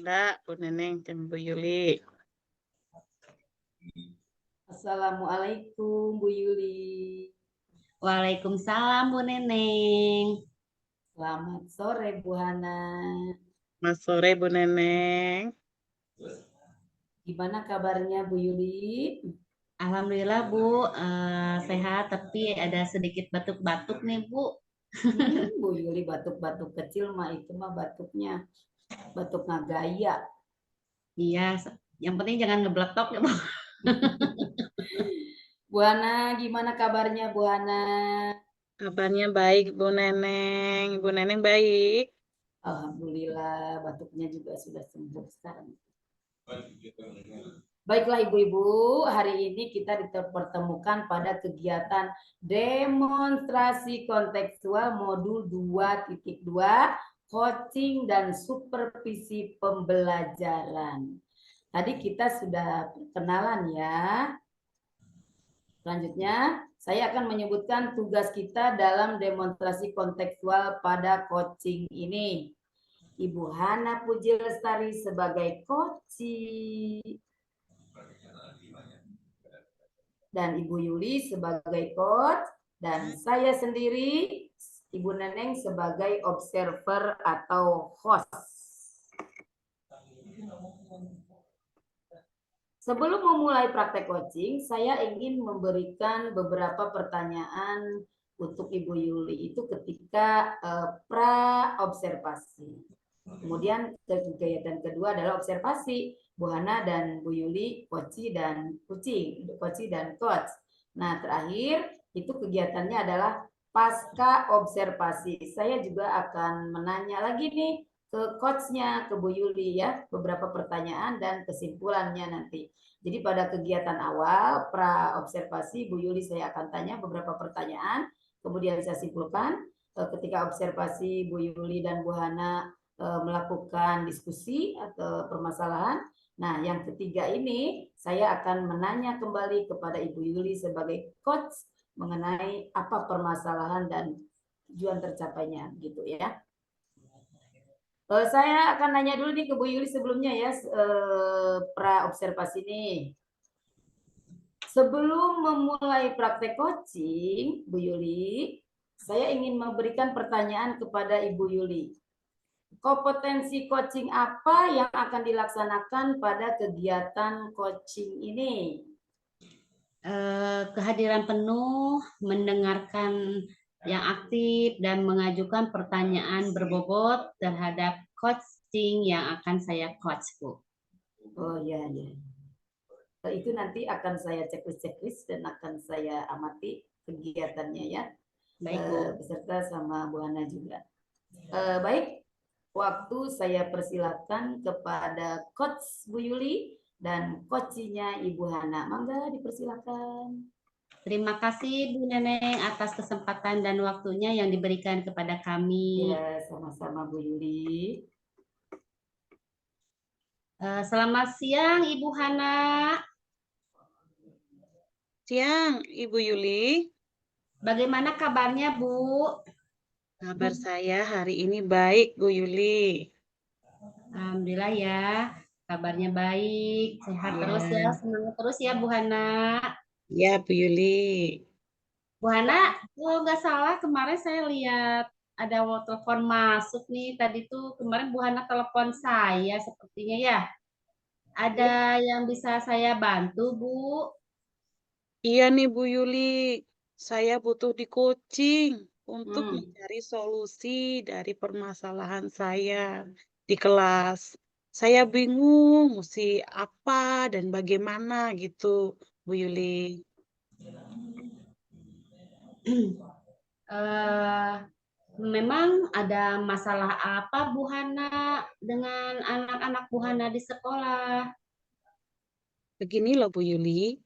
Enggak, Bu Neneng dan Bu Yuli. Assalamualaikum Bu Yuli. Waalaikumsalam Bu Neneng. Selamat sore Bu Hana. Mas sore Bu Neneng. Gimana kabarnya Bu Yuli? Alhamdulillah Bu, sehat tapi ada sedikit batuk-batuk nih Bu. Bu Yuli batuk-batuk kecil mah itu mah batuknya batuk ngagaya. Iya, yang penting jangan ngebletok ya Bu. Bu Hana, gimana kabarnya Bu Hana? Kabarnya baik Bu Neneng. Bu Neneng baik. Alhamdulillah batuknya juga sudah sembuh sekarang. Baiklah Ibu-Ibu, hari ini kita dipertemukan pada kegiatan demonstrasi kontekstual modul 2.2 coaching dan supervisi pembelajaran. Tadi kita sudah perkenalan ya. Selanjutnya, saya akan menyebutkan tugas kita dalam demonstrasi kontekstual pada coaching ini. Ibu Hana Puji Lestari sebagai coaching dan Ibu Yuli sebagai coach dan saya sendiri Ibu Neneng sebagai observer atau host. Sebelum memulai praktek coaching, saya ingin memberikan beberapa pertanyaan untuk Ibu Yuli itu ketika pra-observasi. Kemudian kegiatan kedua adalah observasi. Bu Hana dan Bu Yuli, coach dan coach. Nah, terakhir itu kegiatannya adalah pasca observasi. Saya juga akan menanya lagi nih ke coachnya, ke Bu Yuli ya, beberapa pertanyaan dan kesimpulannya nanti. Jadi pada kegiatan awal pra observasi Bu Yuli saya akan tanya beberapa pertanyaan, kemudian saya simpulkan. Ketika observasi Bu Yuli dan Bu Hana melakukan diskusi atau permasalahan. Nah, yang ketiga ini saya akan menanya kembali kepada Ibu Yuli sebagai coach mengenai apa permasalahan dan tujuan tercapainya gitu ya. Saya akan nanya dulu nih ke Bu Yuli sebelumnya ya, pra observasi ini. Sebelum memulai praktek coaching, Bu Yuli, saya ingin memberikan pertanyaan kepada Ibu Yuli. Kompetensi coaching apa yang akan dilaksanakan pada kegiatan coaching ini? Kehadiran penuh, mendengarkan yang aktif dan mengajukan pertanyaan berbobot terhadap coaching yang akan saya coach Bu. Oh ya ya. Itu nanti akan saya checklist dan akan saya amati kegiatannya ya. Baik Bu. Beserta sama Bu Hana juga. Baik. Waktu saya persilakan kepada Coach Bu Yuli dan coachnya Ibu Hana. Mangga dipersilakan. Terima kasih Bu Neneng atas kesempatan dan waktunya yang diberikan kepada kami. Ya, sama-sama Bu Yuli. Selamat siang Ibu Hana. Siang Ibu Yuli. Bagaimana kabarnya Bu? Kabar saya hari ini baik Bu Yuli. Alhamdulillah ya, kabarnya baik, sehat terus ya, semangat terus ya Bu Hana. Ya Bu Yuli. Bu Hana, kalau nggak salah kemarin saya lihat ada telepon masuk nih. Tadi tuh kemarin Bu Hana telepon saya sepertinya ya. Ada yang bisa saya bantu Bu? Iya nih Bu Yuli, saya butuh di coaching untuk mencari solusi dari permasalahan saya di kelas. Saya bingung mesti apa dan bagaimana gitu Bu Yuli. Memang ada masalah apa Bu Hana dengan anak-anak Bu Hana di sekolah? Begini loh Bu Yuli,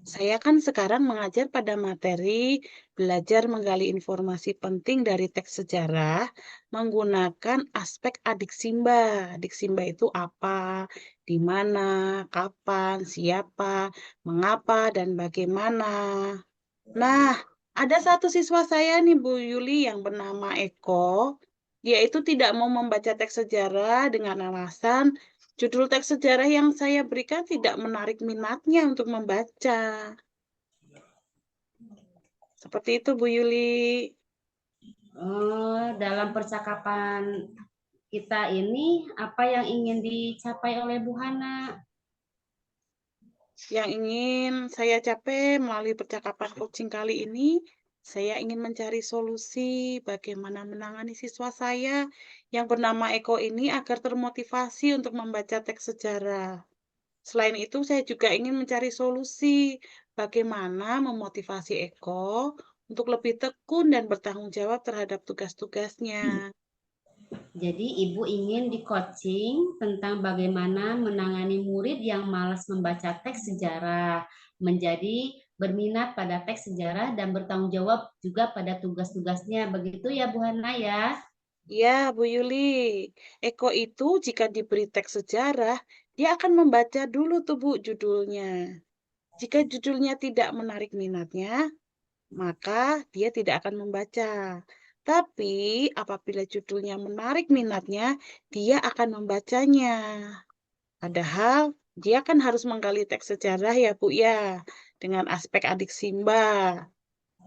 saya kan sekarang mengajar pada materi belajar menggali informasi penting dari teks sejarah menggunakan aspek adik Simba. Adik Simba itu apa, di mana, kapan, siapa, mengapa, dan bagaimana. Nah, ada satu siswa saya nih Bu Yuli yang bernama Eko. Dia itu tidak mau membaca teks sejarah dengan alasan judul teks sejarah yang saya berikan tidak menarik minatnya untuk membaca. Seperti itu, Bu Yuli. Dalam percakapan kita ini, apa yang ingin dicapai oleh Bu Hana? Yang ingin saya capai melalui percakapan coaching kali ini, saya ingin mencari solusi bagaimana menangani siswa saya yang bernama Eko ini agar termotivasi untuk membaca teks sejarah. Selain itu, saya juga ingin mencari solusi bagaimana memotivasi Eko untuk lebih tekun dan bertanggung jawab terhadap tugas-tugasnya. Jadi Ibu ingin di-coaching tentang bagaimana menangani murid yang malas membaca teks sejarah, menjadi berminat pada teks sejarah dan bertanggung jawab juga pada tugas-tugasnya. Begitu ya Bu Hana ya? Ya, Bu Yuli, Eko itu jika diberi teks sejarah, dia akan membaca dulu tuh Bu judulnya. Jika judulnya tidak menarik minatnya, maka dia tidak akan membaca. Tapi apabila judulnya menarik minatnya, dia akan membacanya. Padahal dia kan harus menggali teks sejarah ya Bu ya, dengan aspek adik Simba.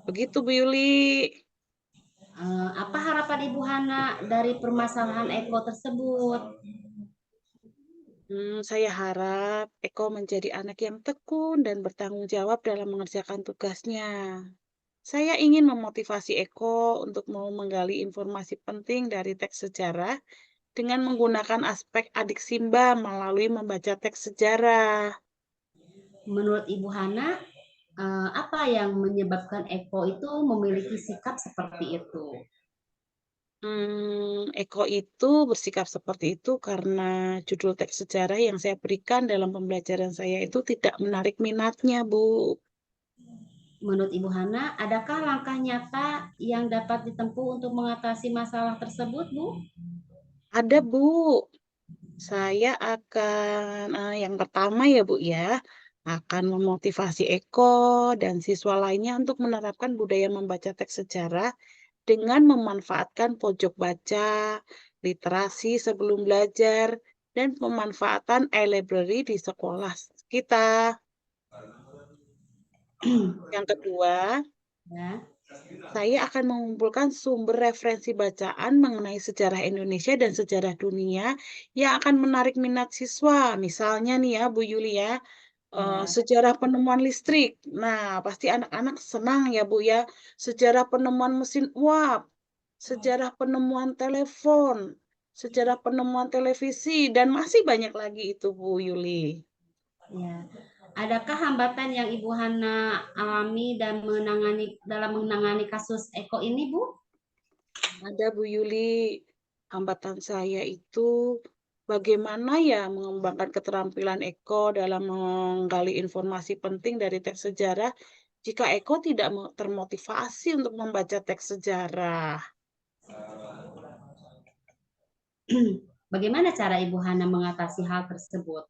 Begitu Bu Yuli. Apa harapan Ibu Hana dari permasalahan Eko tersebut? Saya harap Eko menjadi anak yang tekun dan bertanggung jawab dalam mengerjakan tugasnya. Saya ingin memotivasi Eko untuk mau menggali informasi penting dari teks sejarah dengan menggunakan aspek adik Simba melalui membaca teks sejarah. Menurut Ibu Hana, apa yang menyebabkan Eko itu memiliki sikap seperti itu? Eko itu bersikap seperti itu karena judul teks sejarah yang saya berikan dalam pembelajaran saya itu tidak menarik minatnya, Bu. Menurut Ibu Hana, adakah langkah nyata yang dapat ditempuh untuk mengatasi masalah tersebut, Bu? Ada, Bu. Saya akan, yang pertama ya, Bu, ya, akan memotivasi Eko dan siswa lainnya untuk menerapkan budaya membaca teks sejarah dengan memanfaatkan pojok baca, literasi sebelum belajar, dan pemanfaatan e-library di sekolah kita. Yang kedua, Ya. saya akan mengumpulkan sumber referensi bacaan mengenai sejarah Indonesia dan sejarah dunia yang akan menarik minat siswa. Misalnya nih ya, Bu Yulia, Ya. sejarah penemuan listrik. Nah, pasti anak-anak senang ya, Bu ya. Sejarah penemuan mesin uap, sejarah penemuan telepon, sejarah penemuan televisi, dan masih banyak lagi itu, Bu Yuli. Ya. Adakah hambatan yang Ibu Hana alami dan dalam menangani kasus Eko ini, Bu? Ada Bu Yuli, hambatan saya itu bagaimana ya mengembangkan keterampilan Eko dalam menggali informasi penting dari teks sejarah jika Eko tidak termotivasi untuk membaca teks sejarah. Bagaimana cara Ibu Hana mengatasi hal tersebut?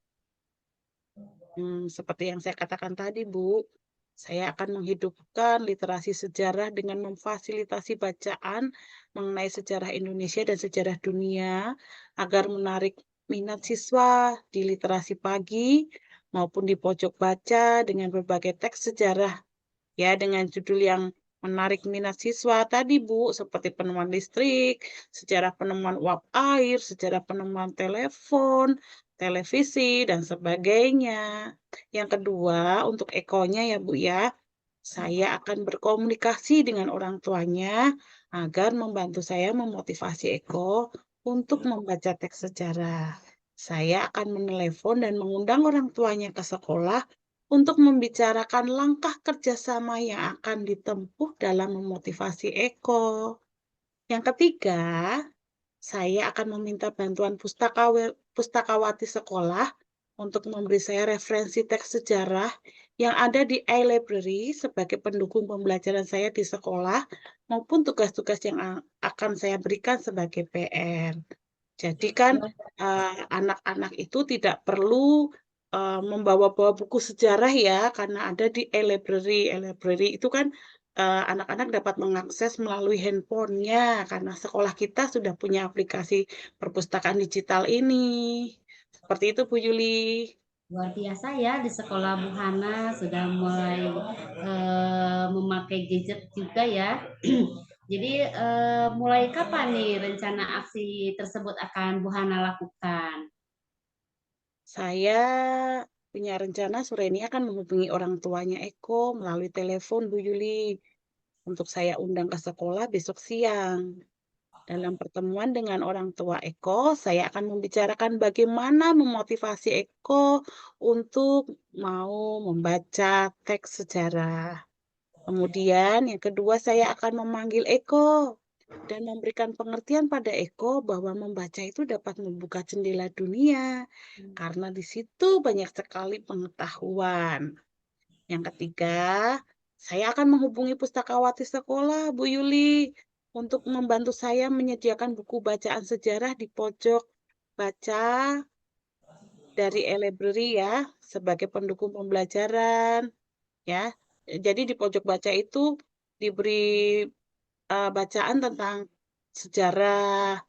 Seperti yang saya katakan tadi, Bu, saya akan menghidupkan literasi sejarah dengan memfasilitasi bacaan mengenai sejarah Indonesia dan sejarah dunia agar menarik minat siswa di literasi pagi maupun di pojok baca dengan berbagai teks sejarah ya dengan judul yang menarik minat siswa tadi Bu, seperti penemuan listrik, sejarah penemuan uap air, sejarah penemuan telepon, televisi, dan sebagainya. Yang kedua, untuk ekonya ya Bu ya, saya akan berkomunikasi dengan orang tuanya agar membantu saya memotivasi Eko untuk membaca teks sejarah. Saya akan menelepon dan mengundang orang tuanya ke sekolah untuk membicarakan langkah kerjasama yang akan ditempuh dalam memotivasi Eko. Yang ketiga, saya akan meminta bantuan pustakawati sekolah untuk memberi saya referensi teks sejarah yang ada di iLibrary sebagai pendukung pembelajaran saya di sekolah maupun tugas-tugas yang akan saya berikan sebagai PR. Jadi kan anak-anak itu tidak perlu membawa-bawa buku sejarah ya, karena ada di e-library. E-library itu kan anak-anak dapat mengakses melalui handphonenya, karena sekolah kita sudah punya aplikasi perpustakaan digital ini. Seperti itu Bu Yuli. Luar biasa ya, di sekolah Bu Hana sudah mulai memakai gadget juga ya. Jadi mulai kapan nih rencana aksi tersebut akan Bu Hana lakukan? Saya punya rencana sore ini akan menghubungi orang tuanya Eko melalui telepon Bu Yuli untuk saya undang ke sekolah besok siang. Dalam pertemuan dengan orang tua Eko, saya akan membicarakan bagaimana memotivasi Eko untuk mau membaca teks sejarah. Kemudian yang kedua saya akan memanggil Eko dan memberikan pengertian pada Eko bahwa membaca itu dapat membuka jendela dunia karena di situ banyak sekali pengetahuan. Yang ketiga, saya akan menghubungi pustakawati sekolah, Bu Yuli, untuk membantu saya menyediakan buku bacaan sejarah di pojok baca dari e-library ya, sebagai pendukung pembelajaran ya. Jadi di pojok baca itu diberi bacaan tentang sejarah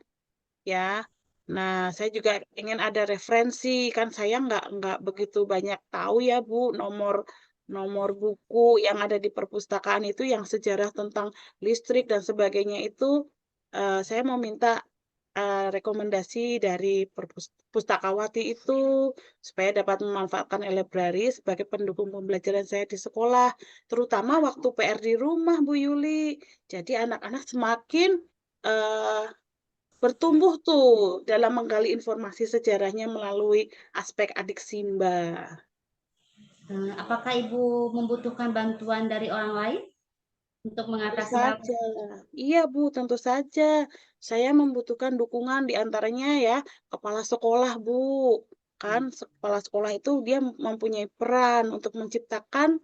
ya. Nah, saya juga ingin ada referensi, kan saya nggak begitu banyak tahu ya Bu, nomor nomor buku yang ada di perpustakaan itu yang sejarah tentang listrik dan sebagainya itu saya mau minta rekomendasi dari pustakawati itu supaya dapat memanfaatkan e-library sebagai pendukung pembelajaran saya di sekolah, terutama waktu PR di rumah Bu Yuli. Jadi anak-anak semakin eh, bertumbuh tuh dalam menggali informasi sejarahnya melalui aspek adik Simba. Apakah Ibu membutuhkan bantuan dari orang lain untuk Tentu mengatasi hal saja. Iya, Bu, tentu saja. Saya membutuhkan dukungan di antaranya ya, kepala sekolah, Bu. Kan tersebut? kepala sekolah itu dia mempunyai peran untuk menciptakan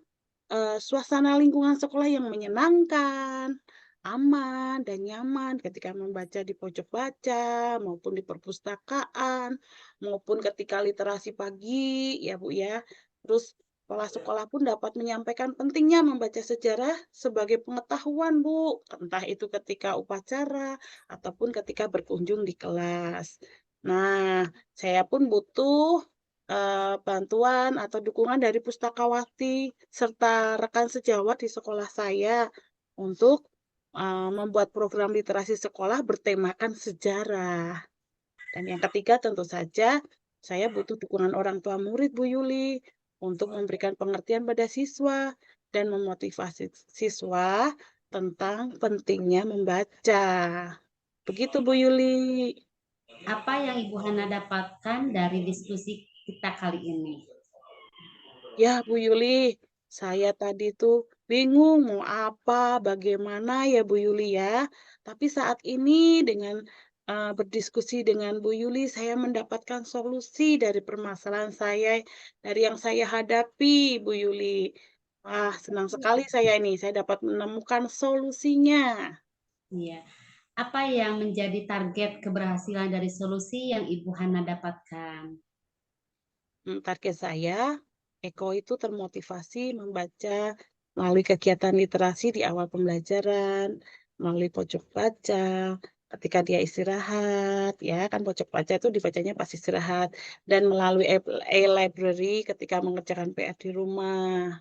suasana lingkungan sekolah yang menyenangkan, aman, dan nyaman ketika membaca di pojok baca, maupun di perpustakaan, maupun ketika literasi pagi, ya Bu ya. Terus kepala sekolah pun dapat menyampaikan pentingnya membaca sejarah sebagai pengetahuan, Bu. Entah itu ketika upacara ataupun ketika berkunjung di kelas. Nah, saya pun butuh bantuan atau dukungan dari pustakawati serta rekan sejawat di sekolah saya untuk membuat program literasi sekolah bertemakan sejarah. Dan yang ketiga tentu saja saya butuh dukungan orang tua murid Bu Yuli untuk memberikan pengertian pada siswa dan memotivasi siswa tentang pentingnya membaca. Begitu Bu Yuli. Apa yang Ibu Hana dapatkan dari diskusi kita kali ini? Ya, Bu Yuli, saya tadi tuh bingung mau apa, bagaimana ya Bu Yuli ya. Tapi saat ini dengan berdiskusi dengan Bu Yuli, saya mendapatkan solusi dari permasalahan saya, dari yang saya hadapi, Bu Yuli. Wah, senang sekali saya ini, saya dapat menemukan solusinya. Iya. Apa yang menjadi target keberhasilan dari solusi yang Ibu Hana dapatkan? Target saya, Eko itu termotivasi membaca melalui kegiatan literasi di awal pembelajaran, melalui pojok baca, ketika dia istirahat, ya kan pojok baca itu dibacanya pas istirahat, dan melalui e-library ketika mengerjakan PR di rumah.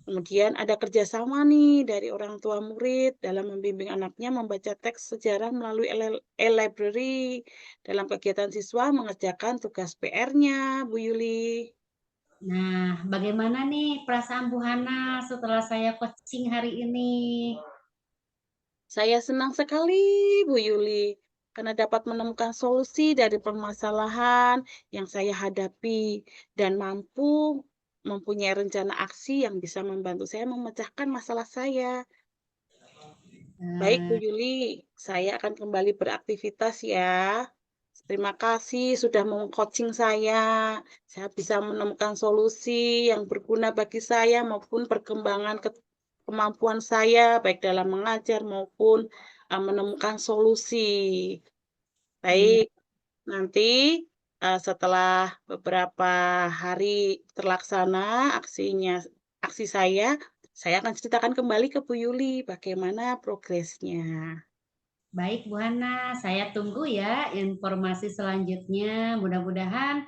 Kemudian ada kerjasama nih dari orang tua murid dalam membimbing anaknya membaca teks sejarah melalui e-library dalam kegiatan siswa mengerjakan tugas PR-nya, Bu Yuli. Nah, bagaimana nih perasaan Bu Hana setelah saya coaching hari ini? Saya senang sekali, Bu Yuli, karena dapat menemukan solusi dari permasalahan yang saya hadapi dan mampu mempunyai rencana aksi yang bisa membantu saya memecahkan masalah saya. Baik, Bu Eh, Yuli, saya akan kembali beraktivitas ya. Terima kasih sudah meng-coaching saya. Saya bisa menemukan solusi yang berguna bagi saya maupun perkembangan kemampuan saya, baik dalam mengajar maupun menemukan solusi. iya. Baik, nanti setelah beberapa hari terlaksana aksi saya akan ceritakan kembali ke Bu Yuli bagaimana progresnya. Baik, Bu Hana, saya tunggu ya informasi selanjutnya. Mudah-mudahan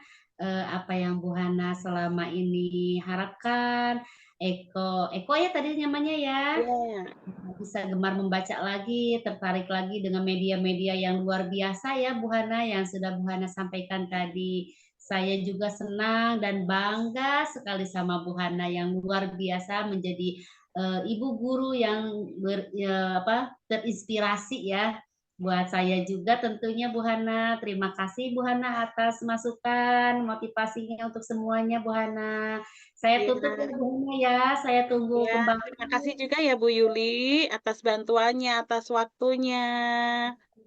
apa yang Bu Hana selama ini harapkan, Eko ya tadi namanya ya, Ya, bisa gemar membaca lagi, tertarik lagi dengan media-media yang luar biasa ya Bu Hana yang sudah Bu Hana sampaikan tadi. Saya juga senang dan bangga sekali sama Bu Hana yang luar biasa menjadi ibu guru yang terinspirasi ya buat saya juga tentunya Bu Hana. Terima kasih Bu Hana atas masukan, motivasinya untuk semuanya Bu Hana. Saya tutup ya ya, Bu Hana ya. Saya tunggu ya. Terima kasih kembali. juga ya Bu Yuli atas bantuannya, atas waktunya.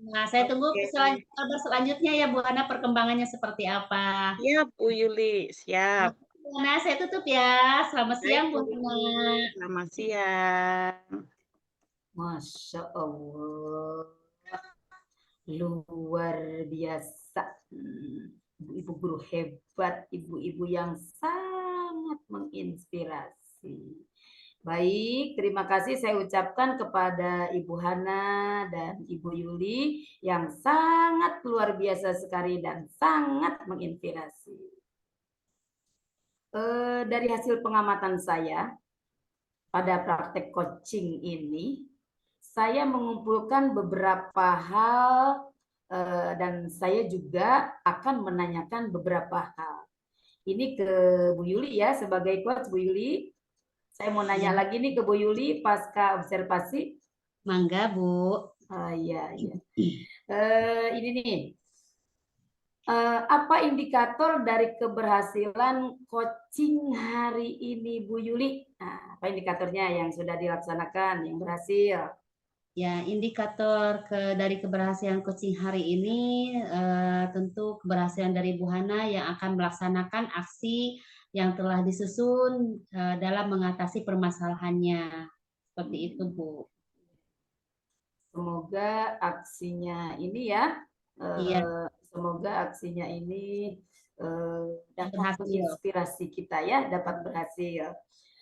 Nah, saya tunggu Oke, kabar selanjutnya ya Bu Hana perkembangannya seperti apa. siap Bu Yuli, siap. Bu Hana, saya tutup ya. Selamat Baik siang Bu Bu Hana. Yuli, selamat siang. Masya Allah, luar biasa. Ibu-ibu guru hebat, ibu-ibu yang sangat menginspirasi. Baik, terima kasih saya ucapkan kepada Ibu Hana dan Ibu Yuli yang sangat luar biasa sekali dan sangat menginspirasi. Dari hasil pengamatan saya pada praktek coaching ini, saya mengumpulkan beberapa hal dan saya juga akan menanyakan beberapa hal. Ini ke Bu Yuli ya, sebagai coach Bu Yuli. Saya mau nanya Ya, lagi nih ke Bu Yuli pasca observasi. mangga Bu. Iya, iya. Ini nih, apa indikator dari keberhasilan coaching hari ini Bu Yuli? Nah, apa indikatornya yang sudah dilaksanakan, yang berhasil? Ya, indikator dari keberhasilan coaching hari ini tentu keberhasilan dari Bu Hana yang akan melaksanakan aksi yang telah disusun dalam mengatasi permasalahannya. Seperti itu, Bu. Semoga aksinya ini ya, Iya, semoga aksinya ini dapat berhasil. menginspirasi kita ya, dapat berhasil.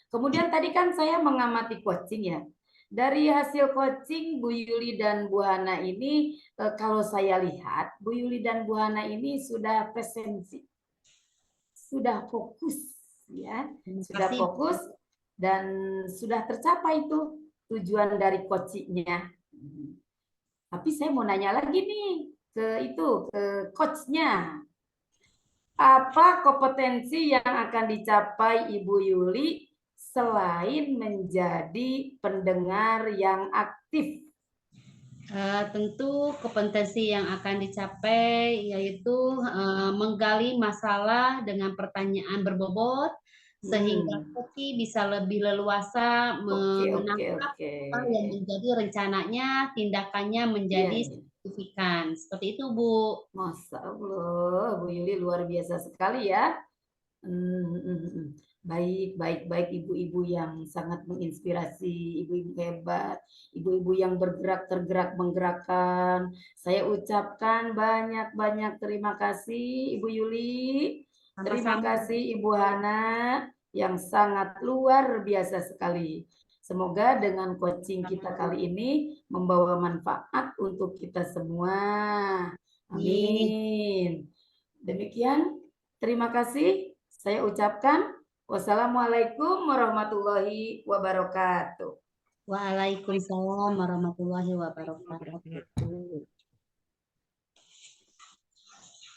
Kemudian tadi kan saya mengamati coaching ya. Dari hasil coaching Bu Yuli dan Bu Hana ini, kalau saya lihat Bu Yuli dan Bu Hana ini sudah presensi, sudah fokus ya, Terima sudah kasih. fokus dan sudah tercapai itu tujuan dari coachingnya. Tapi saya mau nanya lagi nih ke coachnya. Apa kompetensi yang akan dicapai Ibu Yuli selain menjadi pendengar yang aktif? Tentu kompetensi yang akan dicapai yaitu menggali masalah dengan pertanyaan berbobot sehingga Koki bisa lebih leluasa Oke, menangkap oke. apa yang menjadi rencananya, tindakannya Iya, menjadi iya. signifikan. Seperti itu, Bu. Masya Allah, Bu Yuli luar biasa sekali ya. Baik, baik, baik ibu-ibu yang sangat menginspirasi, ibu-ibu hebat, ibu-ibu yang bergerak, tergerak, menggerakkan. Saya ucapkan banyak-banyak terima kasih Ibu Yuli. Terima Sama-sama. kasih Ibu Hana yang sangat luar biasa sekali. Semoga dengan coaching kita kali ini membawa manfaat untuk kita semua. Amin. Demikian, terima kasih. Saya ucapkan wassalamualaikum warahmatullahi wabarakatuh. Waalaikumsalam warahmatullahi wabarakatuh.